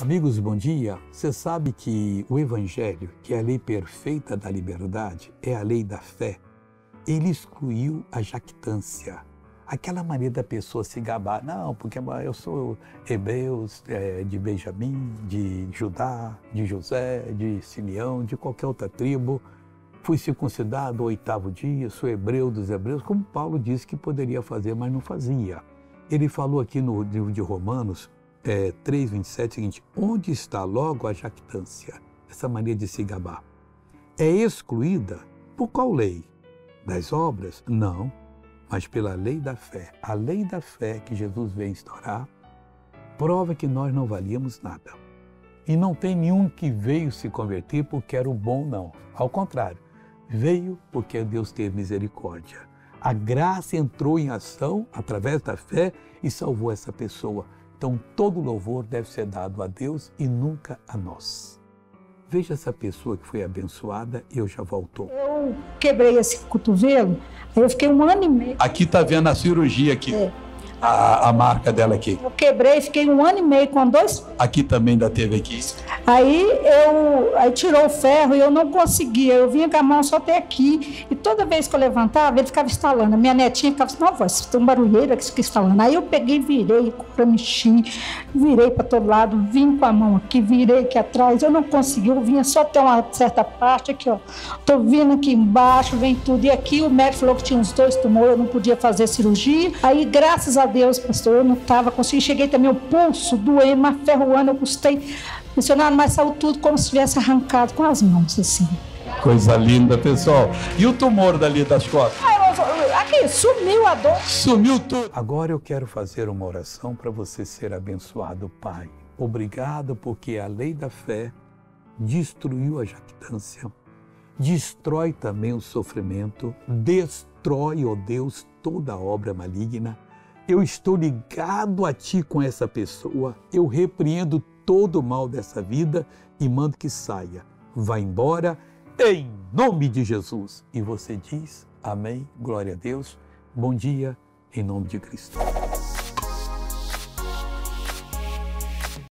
Amigos, bom dia. Você sabe que o Evangelho, que é a lei perfeita da liberdade, é a lei da fé. Ele excluiu a jactância, aquela maneira da pessoa se gabar. Não, porque eu sou hebreus, de Benjamim, de Judá, de José, de Simeão, de qualquer outra tribo. Fui circuncidado ao 8º dia, sou hebreu dos hebreus, como Paulo disse que poderia fazer, mas não fazia. Ele falou aqui no livro de Romanos, 3:27, o seguinte: onde está logo a jactância? Essa maneira de se gabar. É excluída por qual lei? Das obras? Não, mas pela lei da fé. A lei da fé que Jesus veio instaurar prova que nós não valíamos nada. E não tem nenhum que veio se converter porque era o bom, não. Ao contrário, veio porque Deus teve misericórdia. A graça entrou em ação através da fé e salvou essa pessoa. Então, todo louvor deve ser dado a Deus e nunca a nós. Veja essa pessoa que foi abençoada e eu já voltou. Eu quebrei esse cotovelo, aí eu fiquei 1 ano e meio. Aqui está vendo a cirurgia aqui, a marca dela aqui. Eu quebrei, fiquei 1 ano e meio com 2... Aqui também ainda teve aqui. Aí tirou o ferro e eu não conseguia, eu vinha com a mão só até aqui. E toda vez que eu levantava, ele ficava estalando. A minha netinha ficava assim: não, voz, tem um barulheiro que fica estalando. Aí eu peguei e virei para mexer, virei para todo lado, vim com a mão aqui, virei aqui atrás. Eu não consegui, eu vinha só até uma certa parte aqui, ó. Tô vindo aqui embaixo, vem tudo. E aqui o médico falou que tinha uns 2 tumores, eu não podia fazer cirurgia. Aí, graças a Deus, pastor, eu não estava conseguindo. Cheguei também o pulso doendo, mas ferroando, eu custei. Missionário, mas saiu tudo como se tivesse arrancado com as mãos, assim. Coisa linda, pessoal. E o tumor dali das costas? Aqui, sumiu a dor. Sumiu tudo. Agora eu quero fazer uma oração para você ser abençoado, Pai. Obrigado porque a lei da fé destruiu a jactância, destrói também o sofrimento, destrói, ó Deus, toda obra maligna. Eu estou ligado a Ti com essa pessoa, eu repreendo todo o mal dessa vida e mando que saia. Vá embora, em nome de Jesus. E você diz, amém, glória a Deus, bom dia, em nome de Cristo.